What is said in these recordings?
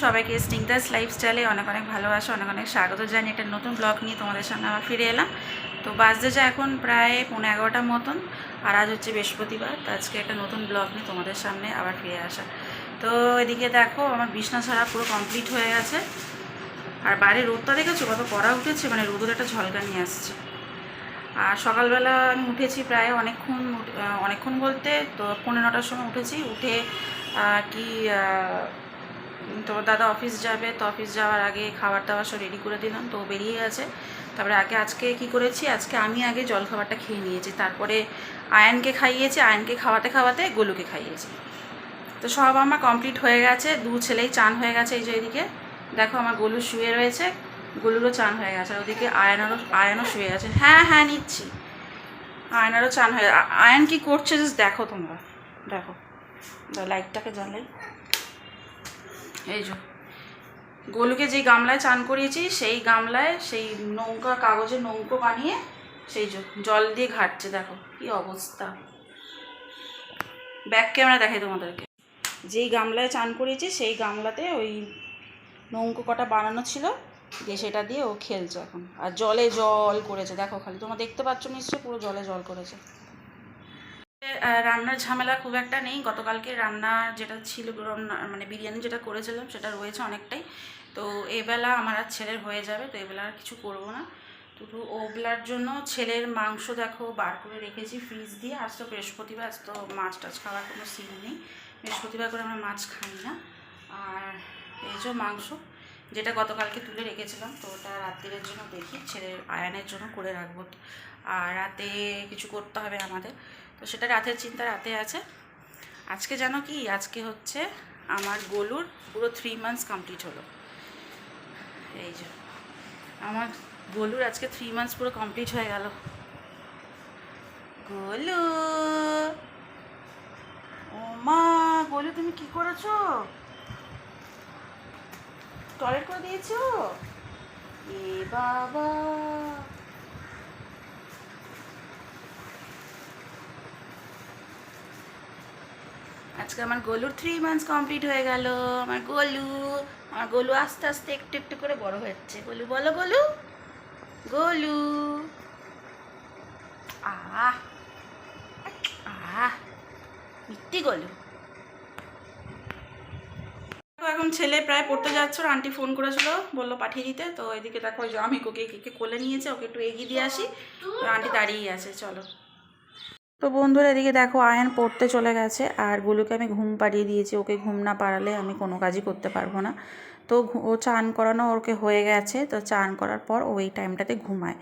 সবাইকে স্নিগ্ধাস লাইফস্টাইলে অনেক অনেক ভালোবাসা, অনেক অনেক স্বাগত জানি। একটা নতুন ব্লগ নিয়ে তোমাদের সামনে আবার ফিরে এলাম। তো বাজতে যা এখন প্রায় 11:30 মতন, আর আজ হচ্ছে বৃহস্পতিবার। তো আজকে একটা নতুন ব্লগ নিয়ে তোমাদের সামনে আবার ফিরে আসা। তো এদিকে দেখো আমার বিছনা ছাড়া পুরো কমপ্লিট হয়ে গেছে। আর বাইরে রোদটা দেখেছো কত কড়া উঠেছে, মানে রোদের একটা ঝলকা নিয়ে আসছে। আর সকালবেলা আমি উঠেছি প্রায় অনেকক্ষণ বলতে তো 9:45টার সময় উঠেছি। উঠে কি তোমার দাদা অফিস যাবে, তো অফিস যাওয়ার আগে খাবার দাবার সব রেডি করে দিলাম, তো বেরিয়ে গেছে। তারপরে আজকে কি করেছি, আজকে আমি আগে জলখাবারটা খেয়ে নিয়েছি, তারপরে আয়ানকে খাইয়েছি, আয়ানকে খাওয়াতে খাওয়াতে গোলুকে খাইয়েছি। তো সব আমার কমপ্লিট হয়ে গেছে, দু ছেলেই চান হয়ে গেছে। এই যে এদিকে দেখো আমার গোলু শুয়ে রয়েছে, গোলুরও চান হয়ে গেছে। আর ওদিকে আয়ানও শুয়ে গেছে। হ্যাঁ হ্যাঁ নিচ্ছি। আয়নারও চান হয়ে, আয়ন কি করছে জাস্ট দেখো, তোমরা দেখো, লাইটটাকে জ্বালাই। এই যে গোলুকে যেই গামলায় চান করিয়েছি, সেই গামলায় সেই নৌকা, কাগজের নৌকো বানিয়ে সেই জল দিয়ে ঘাটছে। দেখো কি অবস্থা। ব্যাক ক্যামেরা দেখাই তোমাদেরকে। যেই গামলায় চান করিয়েছি সেই গামলাতে ওই নৌকো কটা বানানো ছিল, দিয়ে সেটা দিয়ে ও খেলছে এখন। আর জলে জল করেছে দেখো, খালি তোমরা দেখতে পাচ্ছ নিশ্চয়ই, পুরো জলে জল করেছে। রান্নার ঝামেলা খুব একটা নেই। গতকালকে রান্না যেটা ছিল, মানে বিরিয়ানি যেটা করেছিলাম সেটা রয়েছে অনেকটাই। তো এবেলা আমার আর ছেলের হয়ে যাবে, তো এবেলা আর কিছু করবো না। তো ওবেলার জন্য ছেলের মাংস দেখো বার করে রেখেছি ফ্রিজ দিয়ে। আজ তো বৃহস্পতিবার, আজ তো মাছ টাছ খাওয়ার কোনো সিন নেই। বৃহস্পতিবার করে আমরা মাছ খাই না। আর এই যে মাংস যেটা গতকালকে তুলে রেখেছিলাম, তো ওটা রাত্রির জন্য দেখি ছেলের আয়ানের জন্য করে রাখবো। আর রাতে কিছু করতে হবে আমাদের, তো সেটা রাতের চিন্তা রাতে আছে। আজকে জানো কি, আজকে হচ্ছে আমার গোলুর পুরো 3 মান্থস কমপ্লিট হলো। এই যে আমার গোলুর আজকে 3 মান্থস পুরো কমপ্লিট হয়ে গেল। গোলু, ও মা, গোলু তুমি কি করেছো? টয়লেট করে দিয়েছো? এ বাবা, আজকে আমার গোলুর 3 মান্থস কমপ্লিট হয়ে গেল। আমার গোলু আস্তে আস্তে একটু একটু করে বড় হচ্ছে। গোলু বলো, গোলু গোলু, আহ আহ মিট্টি গোলু। এখন ছেলে প্রায় পড়তে যাচ্ছে, আন্টি ফোন করেছিল, বললো পাঠিয়ে দিতে। তো এদিকে দেখো যে আমি ওকে কোলে নিয়েছে, ওকে একটু এগিয়ে দিয়ে আসি। আন্টি দাঁড়িয়ে আছে, চলো। তো বন্ধুরা এদিকে দেখো আয়ান পড়তে চলে গেছে, আর গোলুকে আমি ঘুম পাড়িয়ে দিয়েছি। ওকে ঘুম না পাড়ালে আমি কোনো কাজই করতে পারবো না। তো ও চান করানো ওকে হয়ে গেছে, তো চান করার পর ও এই টাইমটাতে ঘুমায়।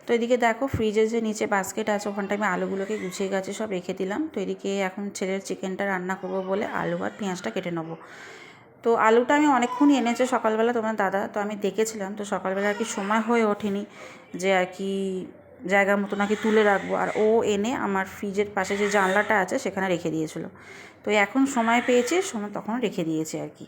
তো এদিকে দেখো ফ্রিজের যে নিচে বাস্কেট আছে, ওখানটা আমি আলুগুলোকে গুছিয়ে গেছে সব রেখে দিলাম। তো এদিকে এখন ছেলের চিকেনটা রান্না করবো বলে আলু আর পেঁয়াজটা কেটে নেবো। তো আলুটা আমি অনেকক্ষণই এনেছে সকালবেলা তোমার দাদা, তো আমি দেখেছিলাম। তো সকালবেলা আর কি সময় হয়ে ওঠেনি যে আর কি জায়গা মতো নাকি তুলে রাখবো। আর ও এনে আমার ফ্রিজের পাশে যে জানলাটা আছে সেখানে রেখে দিয়েছিল। তো এখন সময় পেয়েছে, সময় তখন রেখে দিয়েছে আর কি।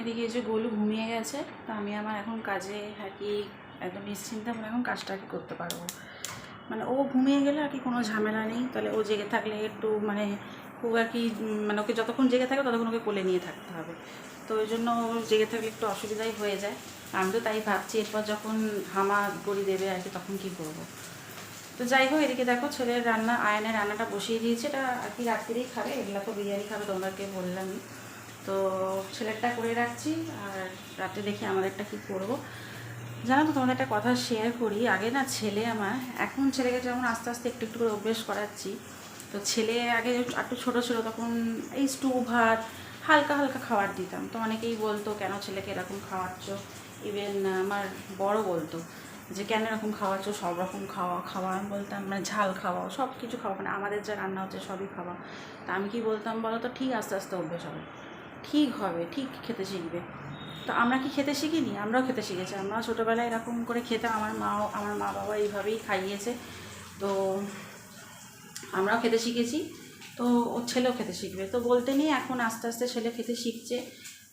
এদিকে যে গোলু ঘুমিয়ে গেছে, তো আমি আমার এখন কাজে আর কি একদম নিশ্চিন্তে আমরা এখন কাজটা আর কি করতে পারবো। মানে ও ঘুমিয়ে গেলে আর কি কোনো ঝামেলা নেই। তাহলে ও জেগে থাকলে একটু মানে খুব আর কি, মানে ওকে যতক্ষণ জেগে থাকে ততক্ষণ ওকে কোলে নিয়ে থাকতে হবে। তো ওই জন্য ও জেগে থাকলে একটু অসুবিধাই হয়ে যায়। আমি তো তাই ভাবছি এরপর যখন হামা গড়ি দেবে আর কি, তখন কী করবো। তো যাই হোক, এদিকে দেখো ছেলের রান্না, আয়নের রান্নাটা বসিয়ে দিয়েছে। এটা আর কি রাত্রিরেই খাবে, এগুলো তো বিরিয়ানি খাবে, তোমাদেরকে বললামই। তো ছেলেরটা করে রাখছি, আর রাতে দেখি আমাদেরটা কী করবো। জানো তো, তোমাদের একটা কথা শেয়ার করি। আগে না ছেলে আমার, এখন ছেলেকে যেমন আস্তে আস্তে একটু একটু করে অভ্যেস করাচ্ছি। তো ছেলে আগে একটু ছোটো ছিল তখন এই স্টু ভাত হালকা হালকা খাবার দিতাম। তো অনেকেই বলতো কেন ছেলেকে এরকম খাওয়াচ্ছ। ইভেন আমার বড় বলতো যে কেন এরকম খাওয়াচ্ছ, সব রকম খাওয়া। আমি বলতাম মানে ঝাল খাওয়াও, সব কিছু খাওয়া, মানে আমাদের যা রান্না হচ্ছে সবই খাওয়া। তা আমি কি বলতাম বলো তো, ঠিক আস্তে আস্তে অভ্যেস হবে, ঠিক হবে, ঠিক খেতে শিখবে। তো আমরা কি খেতে শিখিনি? আমরাও খেতে শিখেছি। আমরা ছোটোবেলায় এরকম করে খেতাম, আমার মা বাবা এইভাবেই খাইয়েছে। তো আমরাও খেতে শিখেছি, তো ওর ছেলেও খেতে শিখবে। তো বলতে নেই, এখন আস্তে আস্তে ছেলে খেতে শিখছে।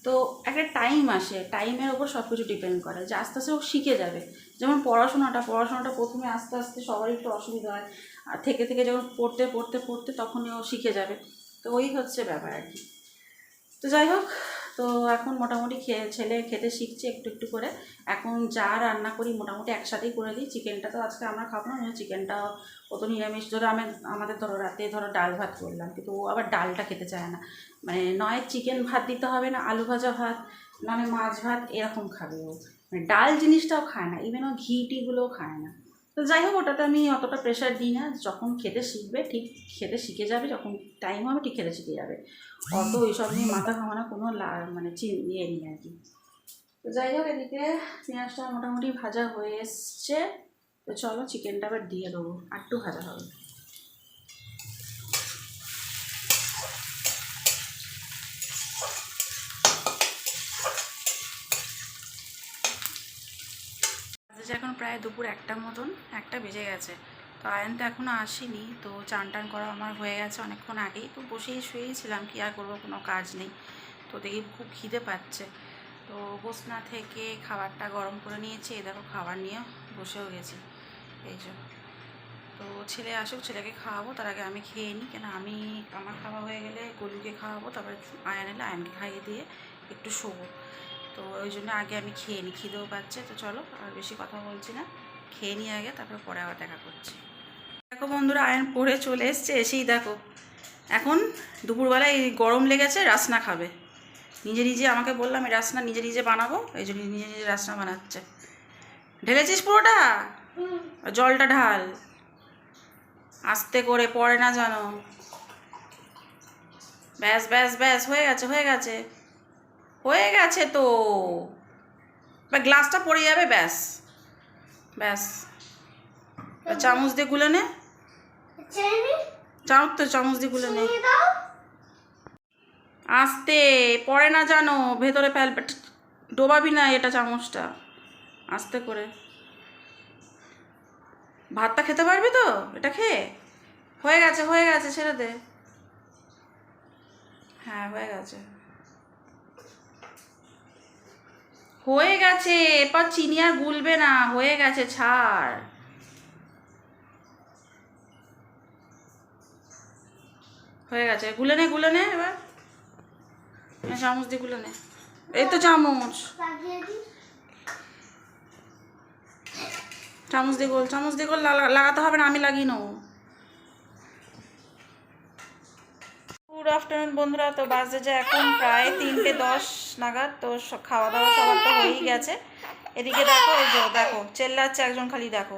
তো একটা টাইম আসে, টাইমের ওপর সব কিছু ডিপেন্ড করে, যে আস্তে আস্তে ও শিখে যাবে। যেমন পড়াশোনাটা প্রথমে আস্তে আস্তে সবারই একটু অসুবিধা হয়, আর থেকে থেকে যখন পড়তে তখনই ও শিখে যাবে। তো ওই হচ্ছে ব্যাপার আর কি। তো যাই হোক, তো এখন মোটামুটি ছেলে খেতে শিখছে একটু একটু করে। এখন যা রান্না করি মোটামুটি একসাথেই করে দিই। চিকেনটা তো আজকে আমরা খাবো না, চিকেনটা ও তো নিরামিষ। ধরো আমাদের ধরো রাতে ডাল ভাত করলাম, কিন্তু ও আবার ডালটা খেতে চায় না। মানে নয় চিকেন ভাত দিতে হবে, না আলু ভাজা ভাত, মানে মাছ ভাত, এরকম খাবে ও। মানে ডাল জিনিসটাও খায় না, ইভেন ও ঘি টিগুলোও খায় না। তো যাই হোক, ওটাতে আমি অতটা প্রেশার দিই না। যখন খেতে শিখবে ঠিক খেতে শিখে যাবে, যখন টাইম হবে ঠিক খেতে শিখে যাবে। অত ওইসব নিয়ে মাথা ঘামানো কোনো মানে ইয়ে নেই আর কি। তো যাই হোক, এদিকে পেঁয়াজটা মোটামুটি ভাজা হয়ে এসছে। তো চলো চিকেনটা আবার দিয়ে দেবো, আর একটু ভাজা হবে। এখন প্রায় দুপুর 1টার মতন, 1টা বেজে গেছে। তো আয়ন তো এখনও আসেনি। তো চান টান করা আমার হয়ে গেছে অনেকক্ষণ আগেই। তো বসেই শুয়েছিলাম, কি আর করবো, কোনো কাজ নেই। তো দেখি খুব খিদে পাচ্ছে। তো বসনা থেকে খাবারটা গরম করে নিয়েছি। এই দেখো খাবার নিয়ে বসেও গেছি, এই যে। তো ছেলে আসুক, ছেলেকে খাওয়াবো, তার আগে আমি খেয়ে নিই। কেন আমার খাওয়া হয়ে গেলে গলুকে খাওয়াবো, তারপরে আয়ন এলে আয়নকে খাইয়ে দিয়ে একটু শোবো। তো ওই জন্য আগে আমি খেয়ে নিই, খিদেও পাচ্ছে। তো চলো আর বেশি কথা বলছি না, খেয়ে নিই আগে, তারপর পরে আবার দেখা করছি। দেখো বন্ধুরা, আয়ন পড়ে চলে এসছে। এসেই দেখো এখন দুপুরবেলায় গরম লেগেছে, রাসনা খাবে। নিজে নিজে আমাকে বললাম এই রাসনা নিজে নিজে বানাবো, এই জন্য নিজে নিজে রাসনা বানাচ্ছে। ঢেলেছিস পুরোটা? জলটা ঢাল, আস্তে করে, পড়ে না জানো। ব্যাস ব্যাস ব্যাস, হয়ে গেছে হয়ে গেছে হয়ে গেছে তো। গ্লাসটা পড়ে যাবে, ব্যাস ব্যাস। চামচ দিয়ে গুলে নে, চামচ দিয়ে গুলে নে। আস্তে, পড়ে না জানো, ভেতরে ডোবাবি না এটা চামচটা, আস্তে করে। ভাতটা খেতে পারবি তো এটা খেয়ে? হয়ে গেছে, ছেড়ে দে। হ্যাঁ হয়ে গেছে, এরপর চিনি আর গুলবে না, হয়ে গেছে, ছাড়। হয়ে গেছে, গুলে নে এবার। চামচ দিয়ে গুলে নে, এই তো চামচ দিয়ে গোল লাগাতে হবে না, আমি লাগিয়ে নেবো। গুড আফটারনুন বন্ধুরা। তো বাজে যে এখন প্রায় 3টে 10 নাগাদ। তো খাওয়া দাওয়া সবার তো হয়েই গেছে। এদিকে দেখো, এই যে দেখো চেল্লাচ্ছে একজন, খালি দেখো।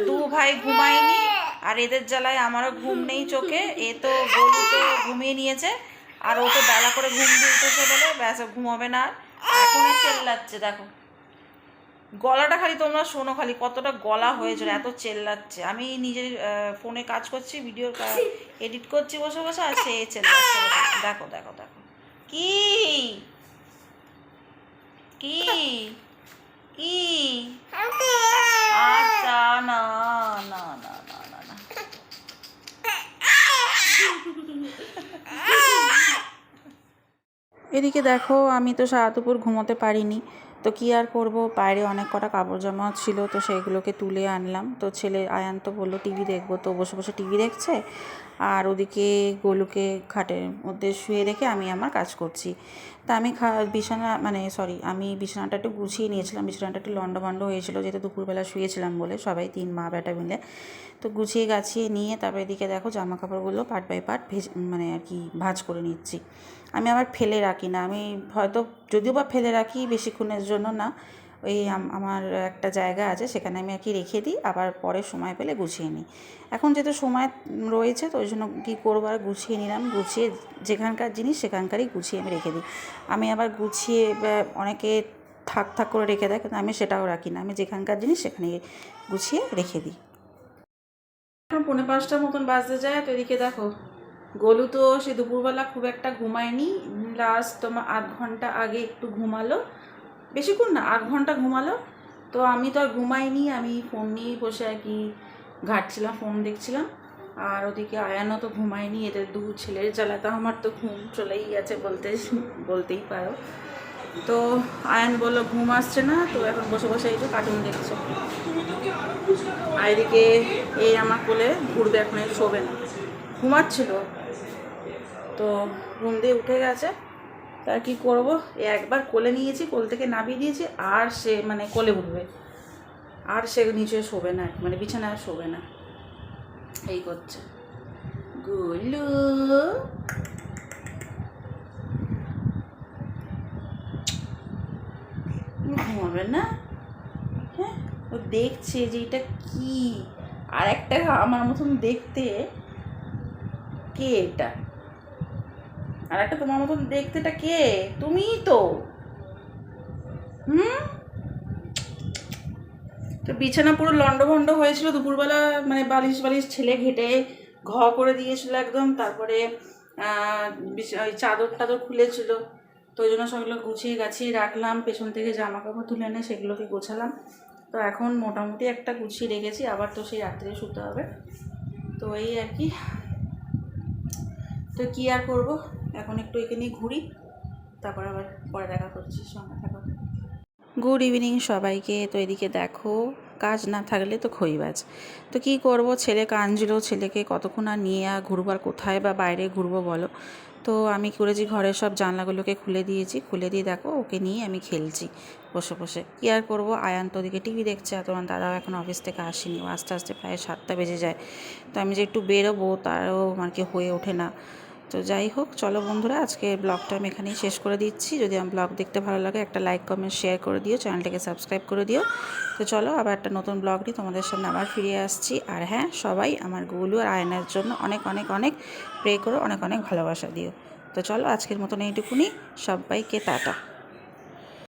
দু ভাই ঘুমায়নি, আর এদের জ্বালায় আমারও ঘুম নেই চোখে। এ তো গলু তো ঘুমিয়ে নিয়েছে, আর ও তো বেলা করে ঘুম দিয়ে উঠেছে বলে ব্যাস ঘুমাবে না। এখন চেল্লাচ্ছে দেখো, গলাটা খালি তোমরা শোনো, খালি কতটা গলা হয়েছিল, এত চেল্লাচ্ছে। আমি নিজের ফোনে কাজ করছি, ভিডিও এডিট করছি বসে বসে, আর সে চেল্লাচ্ছে। দেখো দেখো দেখো, কি কি কি আচ্ছা, না না না না না না। এদিকে দেখো, আমি তো সারা দুপুর ঘুমোতে পারিনি। তো কী আর করব, বাইরে অনেক কটা কাপড় জামা ছিল, তো সেইগুলোকে তুলে আনলাম। তো ছেলে আয়ান তো বললো টিভি দেখবো, তো বসে বসে টিভি দেখছে, আর ওদিকে গোলুকে খাটের মধ্যে শুয়ে রেখে আমি আমার কাজ করছি। তা আমি আমি বিছানাটা একটু গুছিয়ে নিয়েছিলাম। বিছানাটা একটু লন্ডভন্ড হয়েছিল, যেহেতু দুপুরবেলা শুয়েছিলাম বলে সবাই 3 মা বেটা মিলে। তো গুছিয়ে গাছিয়ে নিয়ে তারপরে এদিকে দেখো জামা কাপড়গুলো পার্ট বাই পার্ট আর কি ভাঁজ করে নিচ্ছি। আমি আবার ফেলে রাখি না, আমি হয়তো যদিও বা ফেলে রাখি বেশিক্ষণের জন্য না, ওই আমার একটা জায়গা আছে সেখানে আমি আর কি রেখে দিই, আবার পরে সময় পেলে গুছিয়ে নিই। এখন যেহেতু সময় রয়েছে তো ওই জন্য কী করবো, আর গুছিয়ে নিলাম। গুছিয়ে যেখানকার জিনিস সেখানকারই গুছিয়ে আমি রেখে দিই। আমি আবার গুছিয়ে অনেকে থাক থাক করে রেখে দেয়, কিন্তু আমি সেটাও রাখি না, আমি যেখানকার জিনিস সেখানে গুছিয়ে রেখে দিই। এখন 4:45 মতন বাজতে যায়। তো এদিকে দেখো গোলু তো সে দুপুরবেলা খুব একটা ঘুমায়নি, লাস্ট তোমার 8 ঘন্টা আগে একটু ঘুমালো, বেশিক্ষণ না 8 ঘন্টা ঘুমালো। তো আমি তো আর ঘুমাইনি, আমি ফোন নিয়েই বসে আর কি ঘাঁটছিলাম, ফোন দেখছিলাম। আর ওদিকে আয়ানও তো ঘুমায়নি, এদের 2 ছেলের জ্বালাতে আমার তো ঘুম চলেই গেছে বলতেই পারো। তো আয়ান বললো ঘুম আসছে না, তো এখন বসে বসে এই যে কার্টুন দেখছে। আর এদিকে এই আমার কোলে ঘুরবে, এখন শোবে না, ঘুমাচ্ছিল, তো ঘুম দিয়ে উঠে গেছে। তার কি করব, একবার কোলে নিয়েছি, কোল থেকে নামিয়ে দিয়েছি, আর সে কোলে উঠবে, আর সে নিচে শোবে না, বিছানায় শোবে না, এই করছে। গুলু ঘুমাবে না? হ্যাঁ, ও দেখছে যে এটা কি, আর একটা আমার মতন দেখতে, কে এটা? আর একটা তোমার মতন দেখতেটা কে? তুমিই তো। তো বিছানা পুরো লন্ডভন্ড হয়েছিল দুপুরবেলা, বালিশ বালিশ ছেলে ঘেটে করে দিয়েছিল একদম। তারপরে ওই চাদর টাদর খুলেছিল, তো ওই জন্য সবগুলো গুছিয়ে গাছিয়ে রাখলাম। পেছন থেকে জামা কাপড় তুলে এনে সেগুলোকে গোছালাম। তো এখন মোটামুটি একটা গুছিয়ে রেখেছি, আবার তো সেই রাত্রে শুতে হবে। তো এই আর কি, তো কী আর করবো, এখন একটু একে নিয়ে ঘুরি, তারপর আবার পরে দেখা করছি, সঙ্গে থাকো। গুড ইভিনিং সবাইকে। তো এদিকে দেখো কাজ না থাকলে তো খইবাজ, তো কী করব, ছেলে কাঁদছিল, ছেলেকে কতক্ষণ আর নিয়ে ঘুরবো, আর কোথায় বা বাইরে ঘুরবো বলো। তো আমি করেছি ঘরের সব জানলাগুলোকে খুলে দিয়েছি, খুলে দিয়ে দেখো ওকে নিয়ে আমি খেলছি বসে বসে। কী আর করবো, আয়ান তো ওদিকে টিভি দেখছে, আর তোমার দাদাও এখন অফিস থেকে আসেনি, ও আস্তে আস্তে প্রায় 7টা বেজে যায়। তো আমি যে একটু বেরোবো তারও আর কি হয়ে ওঠে না। তো যাই হোক, চলো বন্ধুরা, আজকে ব্লগটা আমি এখানেই শেষ করে দিচ্ছি। যদি আমার ব্লগ দেখতে ভালো লাগে একটা লাইক কমেন্ট শেয়ার করে দিও, চ্যানেলটাকে সাবস্ক্রাইব করে দিও। তো চলো আবার একটা নতুন ব্লগ নিয়ে তোমাদের সামনে আবার ফিরে আসছি। আর হ্যাঁ, সবাই আমার গুলু আর আয়নার জন্য অনেক অনেক অনেক প্রে করো, অনেক অনেক ভালোবাসা দিও। তো চলো আজকের মতন এইটুকুনি, সবাইকে টাটা।